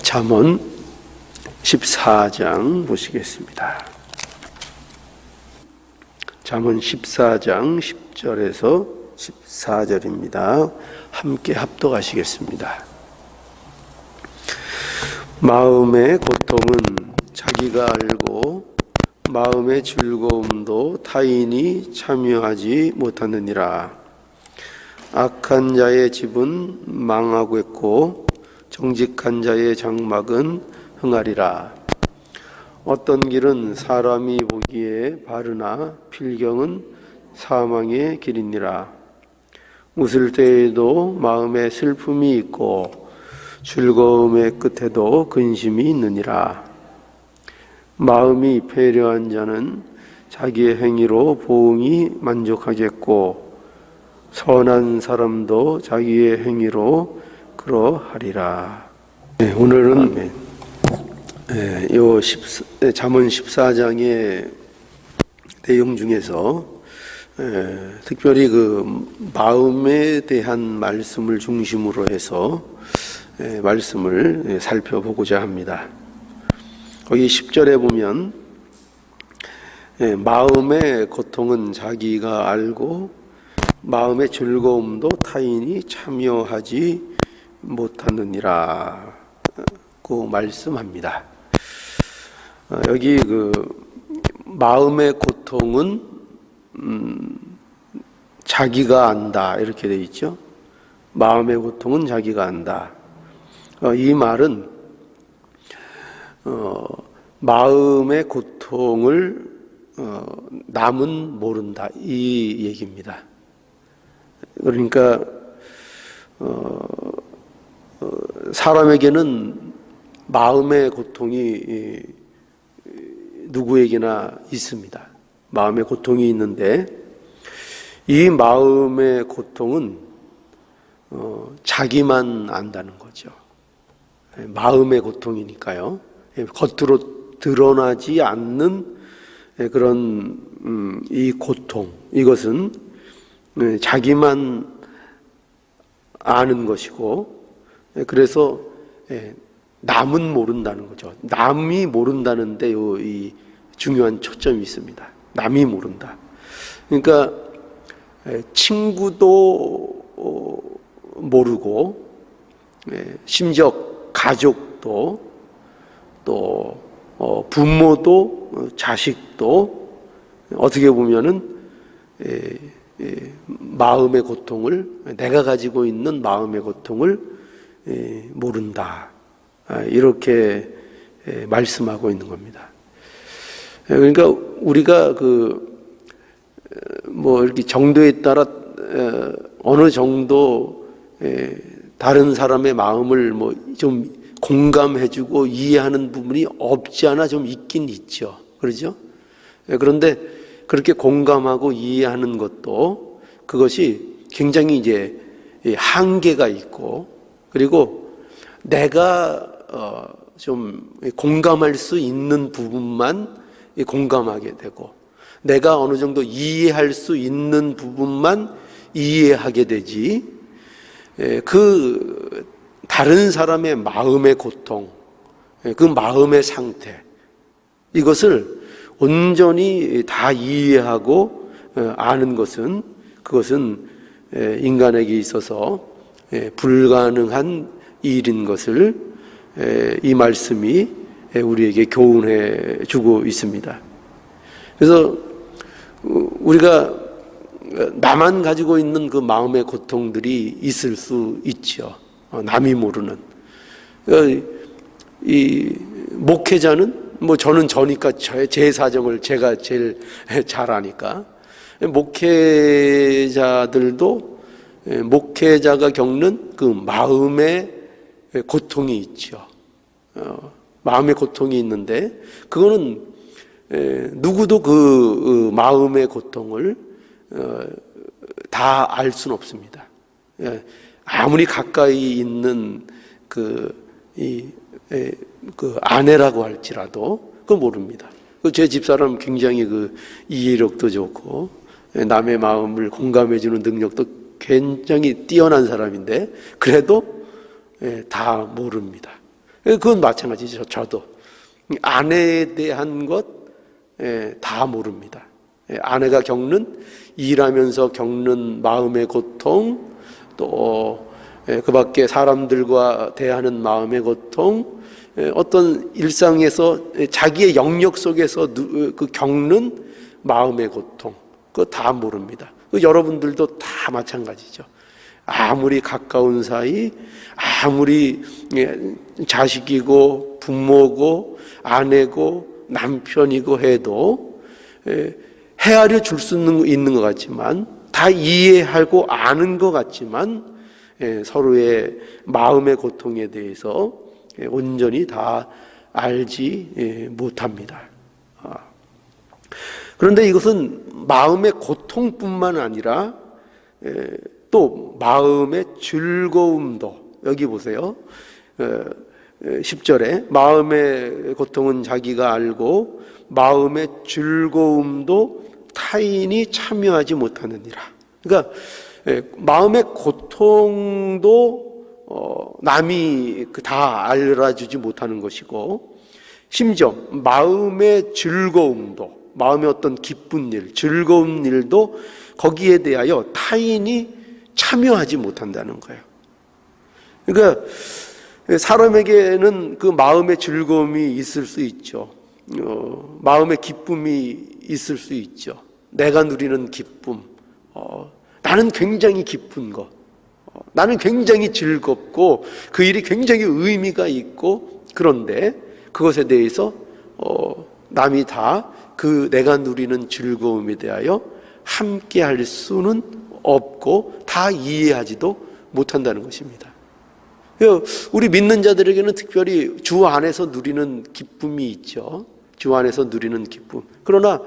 잠언 14장 보시겠습니다. 잠언 14장 10절에서 14절입니다. 함께 합독하시겠습니다. 마음의 고통은 자기가 알고 마음의 즐거움도 타인이 참여하지 못하느니라. 악한 자의 집은 망하겠고 정직한 자의 장막은 흥하리라. 어떤 길은 사람이 보기에 바르나 필경은 사망의 길이니라. 웃을 때에도 마음에 슬픔이 있고 즐거움의 끝에도 근심이 있느니라. 마음이 배려한 자는 자기의 행위로 보응이 만족하겠고 선한 사람도 자기의 행위로 그러하리라. 오늘은 잠언 14장의 내용 중에서 특별히 그 마음에 대한 말씀을 중심으로 해서 말씀을 살펴보고자 합니다. 거기 10절에 보면 마음의 고통은 자기가 알고 마음의 즐거움도 타인이 참여하지 못하느니라 고 말씀합니다. 여기 그 마음의 고통은 자기가 안다 이렇게 돼 있죠. 마음의 고통은 자기가 안다. 이 말은 마음의 고통을 남은 모른다 이 얘기입니다. 그러니까 사람에게는 마음의 고통이 누구에게나 있습니다. 마음의 고통이 있는데 이 마음의 고통은 자기만 안다는 거죠. 마음의 고통이니까요. 겉으로 드러나지 않는 그런 이 고통, 이것은 자기만 아는 것이고, 그래서 남은 모른다는 거죠. 남이 모른다는데 이 중요한 초점이 있습니다. 남이 모른다. 그러니까 친구도 모르고 심지어 가족도 또 부모도 자식도 어떻게 보면은 마음의 고통을, 내가 가지고 있는 마음의 고통을 모른다 이렇게 말씀하고 있는 겁니다. 그러니까 우리가 이렇게 정도에 따라 어느 정도 다른 사람의 마음을 좀 공감해주고 이해하는 부분이 없지 않아 좀 있긴 있죠. 그렇죠? 그런데 그렇게 공감하고 이해하는 것도 그것이 굉장히 이제 한계가 있고, 그리고 내가 좀 공감할 수 있는 부분만 공감하게 되고, 내가 어느 정도 이해할 수 있는 부분만 이해하게 되지, 그 다른 사람의 마음의 고통, 그 마음의 상태, 이것을 온전히 다 이해하고 아는 것은, 그것은 인간에게 있어서 불가능한 일인 것을 이 말씀이 우리에게 교훈해 주고 있습니다. 그래서 우리가 나만 가지고 있는 그 마음의 고통들이 있을 수 있죠. 남이 모르는. 이 목회자는 저는 저니까 제 사정을 제가 제일 잘 아니까, 목회자들도 목회자가 겪는 그 마음의 고통이 있죠. 마음의 고통이 있는데 그거는 누구도 그 마음의 고통을 다 알 수는 없습니다. 아무리 가까이 있는 그 아내라고 할지라도 그거 모릅니다. 제 집사람 굉장히 그 이해력도 좋고 남의 마음을 공감해주는 능력도 굉장히 뛰어난 사람인데 그래도 다 모릅니다. 그건 마찬가지죠. 저도 아내에 대한 것 다 모릅니다. 아내가 겪는, 일하면서 겪는 마음의 고통, 또 그 밖에 사람들과 대하는 마음의 고통, 어떤 일상에서 자기의 영역 속에서 그 겪는 마음의 고통, 그거 다 모릅니다. 여러분들도 다 마찬가지죠. 아무리 가까운 사이, 아무리 자식이고 부모고 아내고 남편이고 해도 헤아려 줄 수 있는 것 같지만, 다 이해하고 아는 것 같지만 서로의 마음의 고통에 대해서 온전히 다 알지 못합니다. 그런데 이것은 마음의 고통뿐만 아니라 또 마음의 즐거움도, 여기 보세요. 10절에 마음의 고통은 자기가 알고 마음의 즐거움도 타인이 참여하지 못하느니라. 그러니까 마음의 고통도 남이 다 알아주지 못하는 것이고, 심지어 마음의 즐거움도, 마음의 어떤 기쁜 일, 즐거운 일도 거기에 대하여 타인이 참여하지 못한다는 거예요. 그러니까 사람에게는 그 마음의 즐거움이 있을 수 있죠. 마음의 기쁨이 있을 수 있죠. 내가 누리는 기쁨, 나는 굉장히 기쁜 것, 나는 굉장히 즐겁고 그 일이 굉장히 의미가 있고, 그런데 그것에 대해서 남이 다 그 내가 누리는 즐거움에 대하여 함께 할 수는 없고 다 이해하지도 못한다는 것입니다. 우리 믿는 자들에게는 특별히 주 안에서 누리는 기쁨이 있죠. 주 안에서 누리는 기쁨. 그러나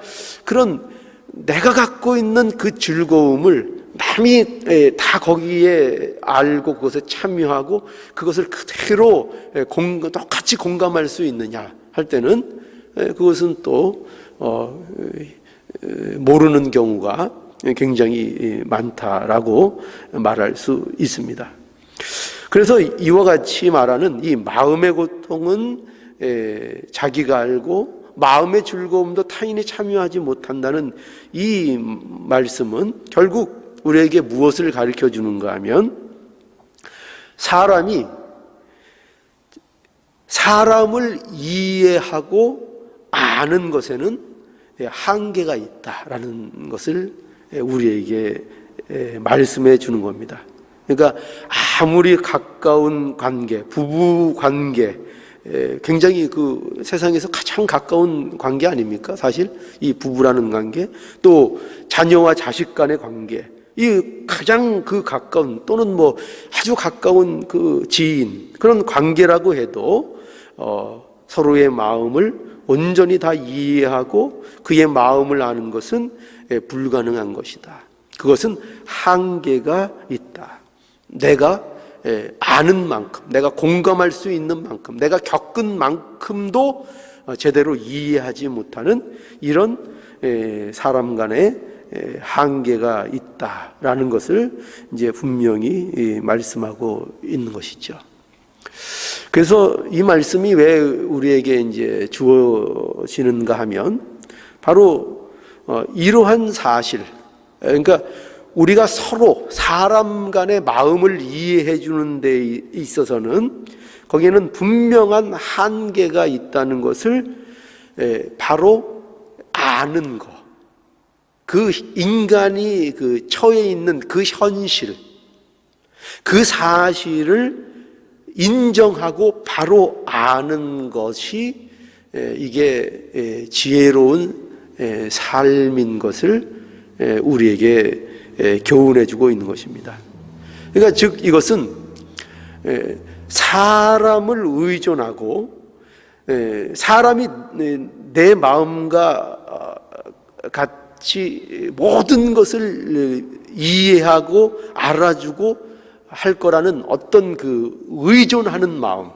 그런 내가 갖고 있는 그 즐거움을 남이 다 거기에 알고 그것에 참여하고 그것을 그대로 똑같이 공감할 수 있느냐 할 때는 그것은 또 모르는 경우가 굉장히 많다라고 말할 수 있습니다. 그래서 이와 같이 말하는 이 마음의 고통은 자기가 알고 마음의 즐거움도 타인이 참여하지 못한다는 이 말씀은 결국 우리에게 무엇을 가르쳐 주는가 하면, 사람을 이해하고 아는 것에는 한계가 있다라는 것을 우리에게 말씀해 주는 겁니다. 그러니까 아무리 가까운 관계, 부부 관계, 굉장히 그 세상에서 가장 가까운 관계 아닙니까? 사실 이 부부라는 관계, 또 자녀와 자식 간의 관계, 이 가장 그 가까운, 또는 뭐 아주 가까운 그 지인, 그런 관계라고 해도 서로의 마음을 온전히 다 이해하고 그의 마음을 아는 것은 불가능한 것이다. 그것은 한계가 있다. 내가 아는 만큼, 내가 공감할 수 있는 만큼, 내가 겪은 만큼도 제대로 이해하지 못하는 이런 사람 간의 한계가 있다라는 것을 이제 분명히 말씀하고 있는 것이죠. 그래서 이 말씀이 왜 우리에게 이제 주어지는가 하면, 바로 이러한 사실, 그러니까 우리가 서로 사람 간의 마음을 이해해 주는 데 있어서는 거기에는 분명한 한계가 있다는 것을 바로 아는 것, 그 인간이 그 처해 있는 그 현실, 그 사실을 인정하고 바로 아는 것이 이게 지혜로운 삶인 것을 우리에게 교훈해주고 있는 것입니다. 그러니까 즉 이것은 사람을 의존하고 사람이 내 마음과 같이 모든 것을 이해하고 알아주고 할 거라는 어떤 그 의존하는 마음,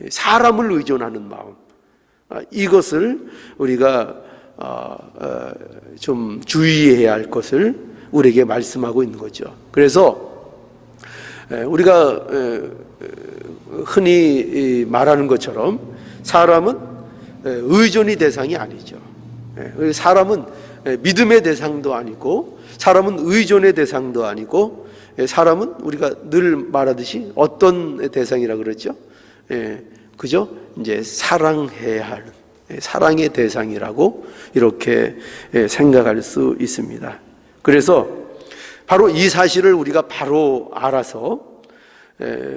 사람을 의존하는 마음, 이것을 우리가 좀 주의해야 할 것을 우리에게 말씀하고 있는 거죠. 그래서 우리가 흔히 말하는 것처럼 사람은 의존의 대상이 아니죠. 사람은 믿음의 대상도 아니고, 사람은 의존의 대상도 아니고, 사람은 우리가 늘 말하듯이 어떤 대상이라 그러죠? 그죠? 이제 사랑해야 하는 사랑의 대상이라고 이렇게 생각할 수 있습니다. 그래서 바로 이 사실을 우리가 바로 알아서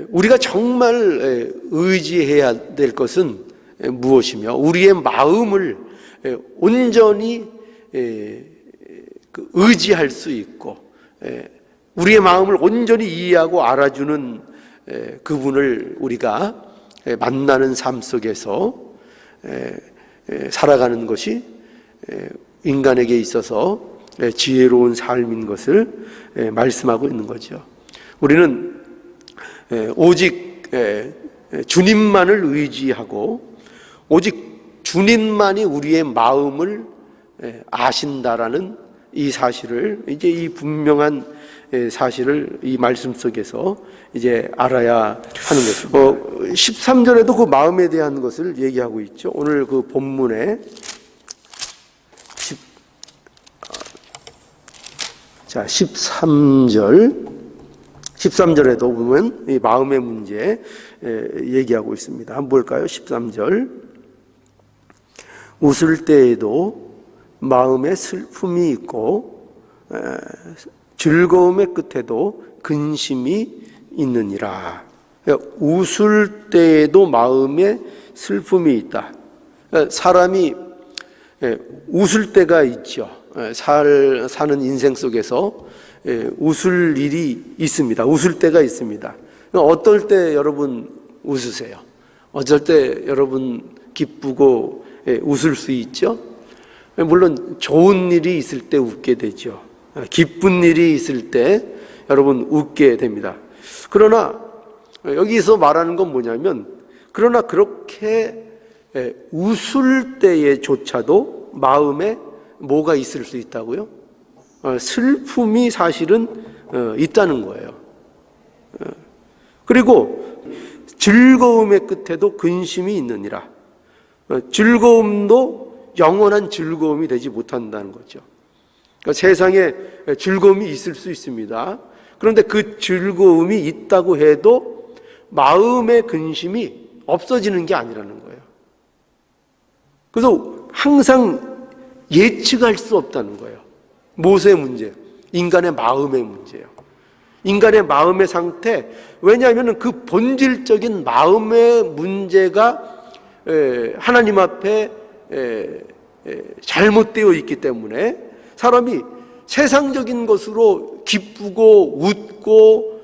우리가 정말 의지해야 될 것은 무엇이며, 우리의 마음을 온전히 의지할 수 있고, 우리의 마음을 온전히 이해하고 알아주는 그분을 우리가 만나는 삶 속에서 살아가는 것이 인간에게 있어서 지혜로운 삶인 것을 말씀하고 있는 거죠. 우리는 오직 주님만을 의지하고 오직 주님만이 우리의 마음을 아신다라는 이 사실을, 이제 이 분명한 사실을 이 말씀 속에서 이제 알아야 하는 것입니다. 13절에도 그 마음에 대한 것을 얘기하고 있죠. 오늘 그 본문에 13절에도 보면 이 마음의 문제 얘기하고 있습니다. 한번 볼까요? 13절. 웃을 때에도 마음에 슬픔이 있고 즐거움의 끝에도 근심이 있느니라. 웃을 때에도 마음에 슬픔이 있다. 사람이 웃을 때가 있죠. 사는 인생 속에서 웃을 일이 있습니다. 웃을 때가 있습니다. 어떨 때 여러분 웃으세요? 어쩔 때 여러분 기쁘고 웃을 수 있죠? 물론 좋은 일이 있을 때 웃게 되죠. 기쁜 일이 있을 때 여러분 웃게 됩니다. 그러나 여기서 말하는 건 뭐냐면, 그러나 그렇게 웃을 때에조차도 마음에 뭐가 있을 수 있다고요? 슬픔이 사실은 있다는 거예요. 그리고 즐거움의 끝에도 근심이 있느니라. 즐거움도 영원한 즐거움이 되지 못한다는 거죠. 그러니까 세상에 즐거움이 있을 수 있습니다. 그런데 그 즐거움이 있다고 해도 마음의 근심이 없어지는 게 아니라는 거예요. 그래서 항상 예측할 수 없다는 거예요. 무엇의 문제? 인간의 마음의 문제예요. 인간의 마음의 상태. 왜냐하면 그 본질적인 마음의 문제가 하나님 앞에 잘못되어 있기 때문에 사람이 세상적인 것으로 기쁘고 웃고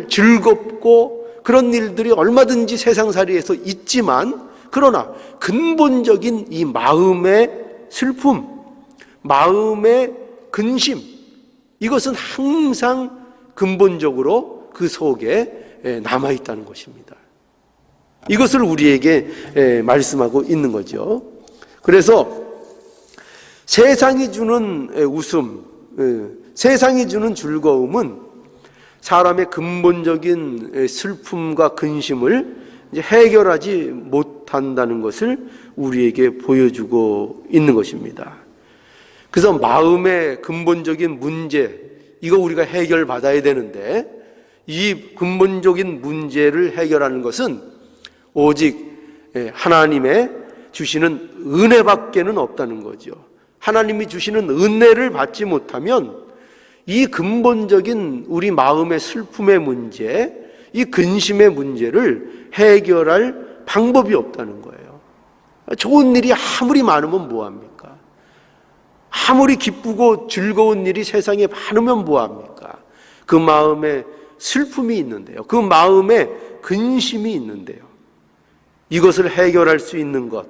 즐겁고 그런 일들이 얼마든지 세상살이에서 있지만, 그러나 근본적인 이 마음의 슬픔, 마음의 근심, 이것은 항상 근본적으로 그 속에 남아있다는 것입니다. 이것을 우리에게 말씀하고 있는 거죠. 그래서 세상이 주는 웃음, 세상이 주는 즐거움은 사람의 근본적인 슬픔과 근심을 해결하지 못한다는 것을 우리에게 보여주고 있는 것입니다. 그래서 마음의 근본적인 문제, 이거 우리가 해결받아야 되는데, 이 근본적인 문제를 해결하는 것은 오직 하나님의 주시는 은혜밖에는 없다는 거죠. 하나님이 주시는 은혜를 받지 못하면 이 근본적인 우리 마음의 슬픔의 문제, 이 근심의 문제를 해결할 방법이 없다는 거예요. 좋은 일이 아무리 많으면 뭐합니까? 아무리 기쁘고 즐거운 일이 세상에 많으면 뭐합니까? 그 마음에 슬픔이 있는데요. 그 마음에 근심이 있는데요. 이것을 해결할 수 있는 것,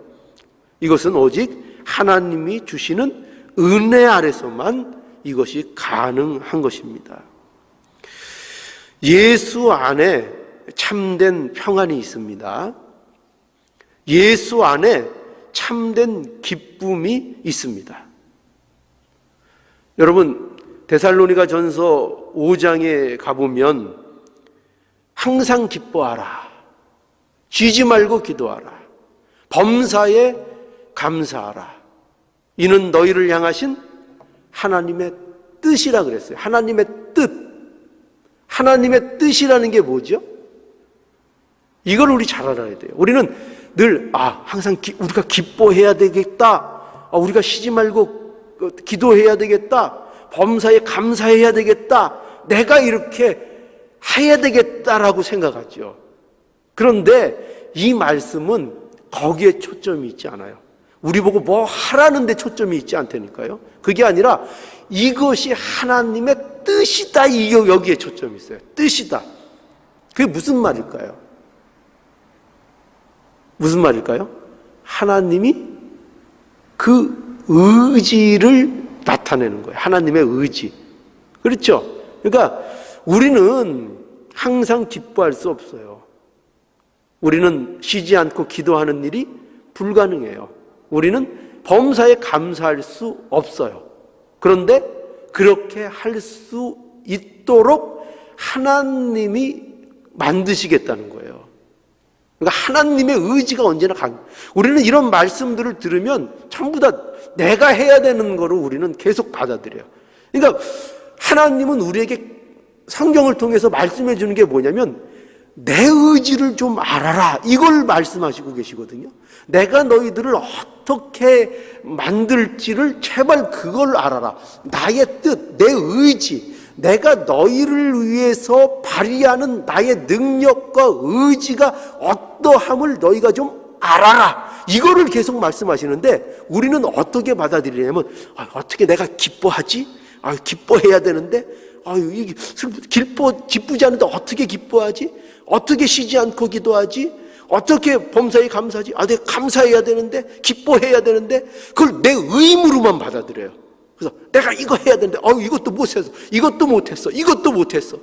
이것은 오직 하나님이 주시는 은혜 아래서만 이것이 가능한 것입니다. 예수 안에 참된 평안이 있습니다. 예수 안에 참된 기쁨이 있습니다. 여러분, 데살로니가 전서 5장에 가보면 항상 기뻐하라. 쉬지 말고 기도하라. 범사에 감사하라. 이는 너희를 향하신 하나님의 뜻이라 그랬어요. 하나님의 뜻. 하나님의 뜻이라는 게 뭐죠? 이걸 우리 잘 알아야 돼요. 우리는 늘 항상 우리가 기뻐해야 되겠다. 우리가 쉬지 말고 기도해야 되겠다. 범사에 감사해야 되겠다. 내가 이렇게 해야 되겠다라고 생각하죠. 그런데 이 말씀은 거기에 초점이 있지 않아요. 우리 보고 뭐 하라는 데 초점이 있지 않다니까요. 그게 아니라 이것이 하나님의 뜻이다. 여기에 초점이 있어요. 뜻이다. 그게 무슨 말일까요? 무슨 말일까요? 하나님이 그 의지를 나타내는 거예요. 하나님의 의지. 그렇죠? 그러니까 우리는 항상 기뻐할 수 없어요. 우리는 쉬지 않고 기도하는 일이 불가능해요. 우리는 범사에 감사할 수 없어요. 그런데 그렇게 할 수 있도록 하나님이 만드시겠다는 거예요. 그러니까 하나님의 의지가 언제나 우리는 이런 말씀들을 들으면 전부 다 내가 해야 되는 거로 우리는 계속 받아들여요. 그러니까 하나님은 우리에게 성경을 통해서 말씀해 주는 게 뭐냐면 내 의지를 좀 알아라. 이걸 말씀하시고 계시거든요. 내가 너희들을 어떻게 만들지를 제발 그걸 알아라. 나의 뜻, 내 의지, 내가 너희를 위해서 발휘하는 나의 능력과 의지가 어떠함을 너희가 좀 알아라. 이거를 계속 말씀하시는데 우리는 어떻게 받아들이냐면 어떻게 내가 기뻐하지? 기뻐해야 되는데 이게 기쁘지 않은데 어떻게 기뻐하지? 어떻게 쉬지 않고 기도하지? 어떻게 범사에 감사하지? 내가 감사해야 되는데 기뻐해야 되는데 그걸 내 의무로만 받아들여요. 그래서 내가 이거 해야 되는데 이것도 못했어. 이것도 못했어. 이것도 못했어.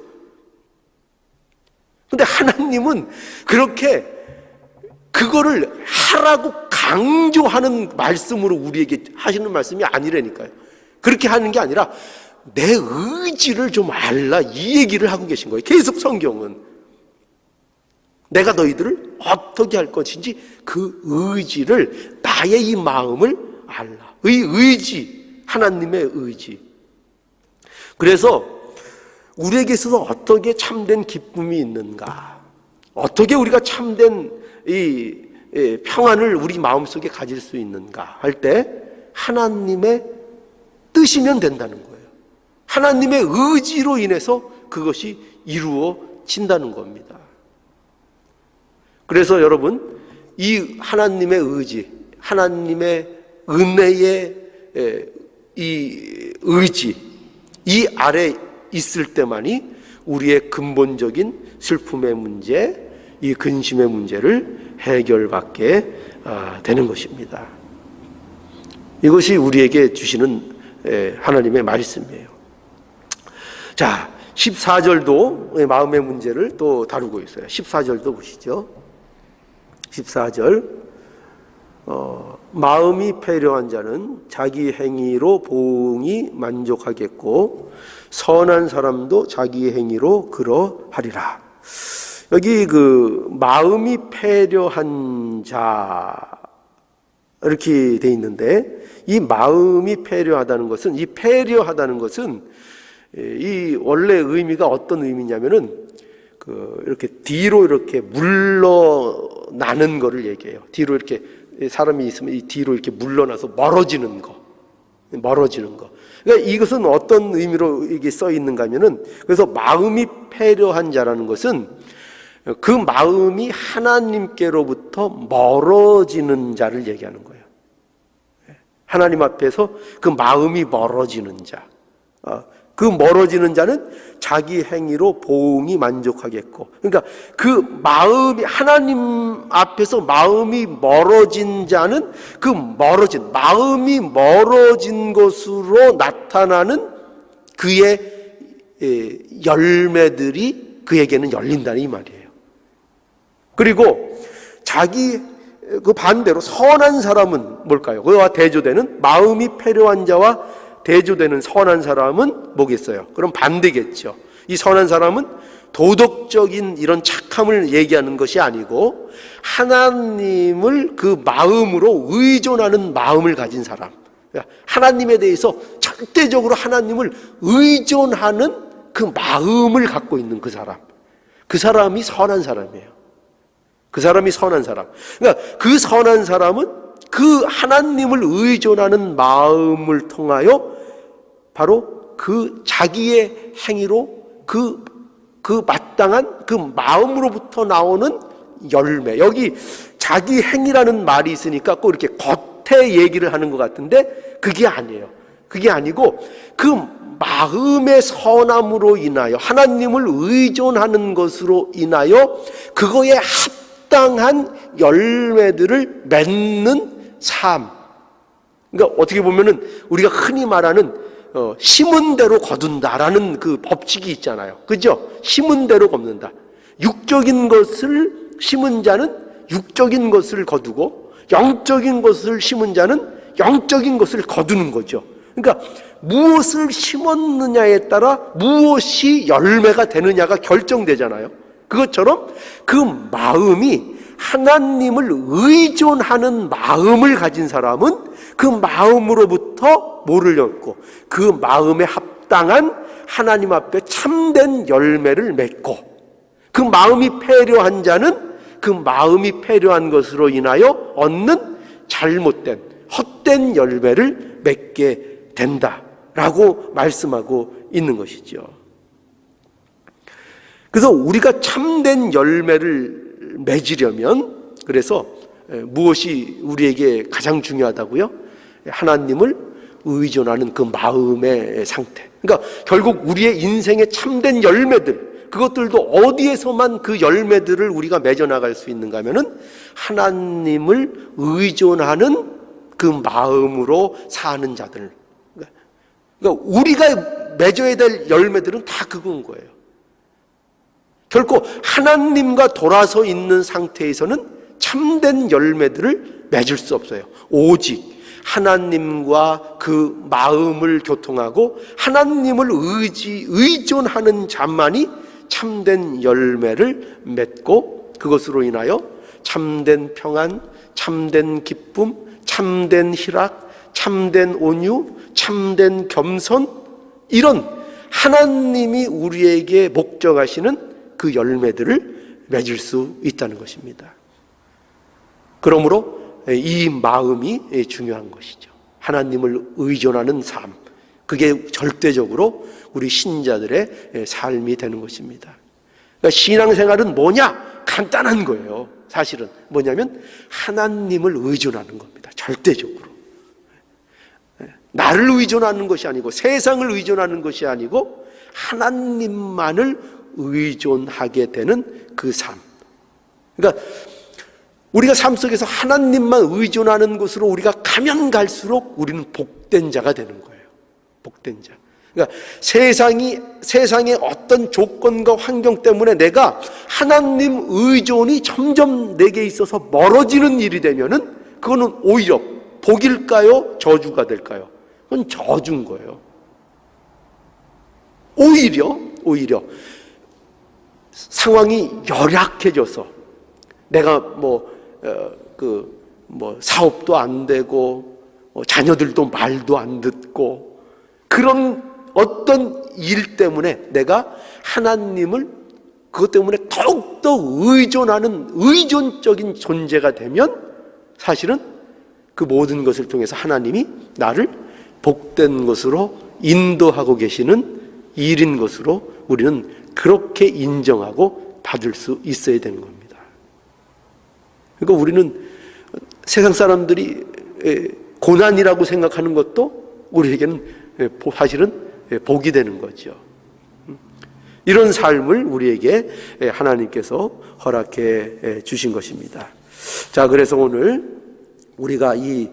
근데 하나님은 그렇게 그거를 하라고 강조하는 말씀으로 우리에게 하시는 말씀이 아니라니까요. 그렇게 하는 게 아니라 내 의지를 좀 알라 이 얘기를 하고 계신 거예요. 계속 성경은 내가 너희들을 어떻게 할 것인지 그 의지를 나의 이 마음을 알라. 의지, 하나님의 의지. 그래서 우리에게 있어서 어떻게 참된 기쁨이 있는가, 어떻게 우리가 참된 이 평안을 우리 마음속에 가질 수 있는가 할 때 하나님의 뜻이면 된다는 거예요. 하나님의 의지로 인해서 그것이 이루어진다는 겁니다. 그래서 여러분, 이 하나님의 의지, 하나님의 은혜의 이 의지, 이 아래 있을 때만이 우리의 근본적인 슬픔의 문제, 이 근심의 문제를 해결받게 되는 것입니다. 이것이 우리에게 주시는 하나님의 말씀이에요. 자, 14절도 마음의 문제를 또 다루고 있어요. 14절도 보시죠. 14절 마음이 패려한 자는 자기 행위로 보응이 만족하겠고 선한 사람도 자기 행위로 그러하리라. 여기 그 마음이 패려한 자 이렇게 돼 있는데 이 마음이 패려하다는 것은 이 패려하다는 것은 이 원래 의미가 어떤 의미냐면은 이렇게 뒤로 이렇게 물러나는 거를 얘기해요. 뒤로 이렇게 사람이 있으면 이 뒤로 이렇게 물러나서 멀어지는 거. 그러니까 이것은 어떤 의미로 이게 써 있는가 하면은 그래서 마음이 패려한 자라는 것은 그 마음이 하나님께로부터 멀어지는 자를 얘기하는 거예요. 하나님 앞에서 그 마음이 멀어지는 자. 그 멀어지는 자는 자기 행위로 보응이 만족하겠고, 그러니까 그 마음이 하나님 앞에서 마음이 멀어진 자는 그 마음이 멀어진 것으로 나타나는 그의 열매들이 그에게는 열린다는 이 말이에요. 그리고 그 반대로 선한 사람은 뭘까요? 그와 대조되는 마음이 패려한 자와 대조되는 선한 사람은 뭐겠어요? 그럼 반대겠죠. 이 선한 사람은 도덕적인 이런 착함을 얘기하는 것이 아니고 하나님을 그 마음으로 의존하는 마음을 가진 사람, 하나님에 대해서 절대적으로 하나님을 의존하는 그 마음을 갖고 있는 그 사람, 그 사람이 선한 사람이에요. 그 사람이 선한 사람. 그러니까 그 선한 사람은 그 하나님을 의존하는 마음을 통하여 바로 그 자기의 행위로 그 마땅한 그 마음으로부터 나오는 열매. 여기 자기 행위라는 말이 있으니까 꼭 이렇게 겉에 얘기를 하는 것 같은데 그게 아니에요. 그게 아니고 그 마음의 선함으로 인하여 하나님을 의존하는 것으로 인하여 그거에 합당한 열매들을 맺는 삶. 그러니까 어떻게 보면은 우리가 흔히 말하는 심은 대로 거둔다라는 그 법칙이 있잖아요. 그죠? 심은 대로 걷는다. 육적인 것을 심은 자는 육적인 것을 거두고 영적인 것을 심은 자는 영적인 것을 거두는 거죠. 그러니까 무엇을 심었느냐에 따라 무엇이 열매가 되느냐가 결정되잖아요. 그것처럼 그 마음이 하나님을 의존하는 마음을 가진 사람은 그 마음으로부터 뭐를 얻고 그 마음에 합당한 하나님 앞에 참된 열매를 맺고, 그 마음이 패려한 자는 그 마음이 패려한 것으로 인하여 얻는 잘못된 헛된 열매를 맺게 된다라고 말씀하고 있는 것이죠. 그래서 우리가 참된 열매를 맺으려면, 그래서 무엇이 우리에게 가장 중요하다고요? 하나님을 의존하는 그 마음의 상태. 그러니까 결국 우리의 인생의 참된 열매들, 그것들도 어디에서만 그 열매들을 우리가 맺어나갈 수 있는가 하면은 하나님을 의존하는 그 마음으로 사는 자들. 그러니까 우리가 맺어야 될 열매들은 다 그건 거예요. 결코 하나님과 돌아서 있는 상태에서는 참된 열매들을 맺을 수 없어요. 오직 하나님과 그 마음을 교통하고 하나님을 의존하는 자만이 참된 열매를 맺고 그것으로 인하여 참된 평안, 참된 기쁨, 참된 희락, 참된 온유, 참된 겸손, 이런 하나님이 우리에게 목적하시는 그 열매들을 맺을 수 있다는 것입니다. 그러므로 이 마음이 중요한 것이죠. 하나님을 의존하는 삶, 그게 절대적으로 우리 신자들의 삶이 되는 것입니다. 그러니까 신앙생활은 뭐냐? 간단한 거예요. 사실은 뭐냐면 하나님을 의존하는 겁니다. 절대적으로. 나를 의존하는 것이 아니고 세상을 의존하는 것이 아니고 하나님만을 의존하게 되는 그 삶. 그러니까 우리가 삶 속에서 하나님만 의존하는 것으로 우리가 가면 갈수록 우리는 복된 자가 되는 거예요. 복된 자. 그러니까 세상의 어떤 조건과 환경 때문에 내가 하나님 의존이 점점 내게 있어서 멀어지는 일이 되면은 그거는 오히려 복일까요? 저주가 될까요? 그건 저주인 거예요. 오히려 상황이 열악해져서 내가 사업도 안 되고 자녀들도 말도 안 듣고 그런 어떤 일 때문에 내가 하나님을 그것 때문에 더욱더 의존하는 의존적인 존재가 되면 사실은 그 모든 것을 통해서 하나님이 나를 복된 것으로 인도하고 계시는 일인 것으로 우리는 그렇게 인정하고 받을 수 있어야 되는 겁니다. 그러니까 우리는 세상 사람들이 고난이라고 생각하는 것도 우리에게는 사실은 복이 되는 거죠. 이런 삶을 우리에게 하나님께서 허락해 주신 것입니다. 자, 그래서 오늘 우리가 이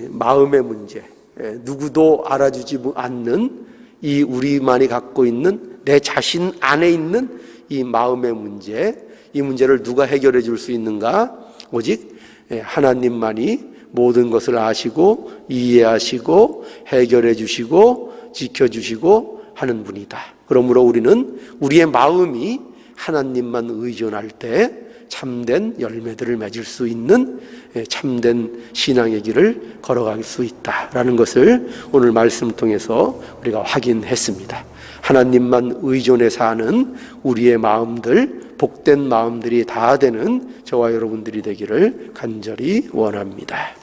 마음의 문제, 누구도 알아주지 않는 이 우리만이 갖고 있는 내 자신 안에 있는 이 마음의 문제, 이 문제를 누가 해결해 줄 수 있는가? 오직 하나님만이 모든 것을 아시고 이해하시고 해결해 주시고 지켜주시고 하는 분이다. 그러므로 우리는 우리의 마음이 하나님만 의존할 때 참된 열매들을 맺을 수 있는 참된 신앙의 길을 걸어갈 수 있다라는 것을 오늘 말씀을 통해서 우리가 확인했습니다. 하나님만 의존해 사는 우리의 마음들, 복된 마음들이 다 되는 저와 여러분들이 되기를 간절히 원합니다.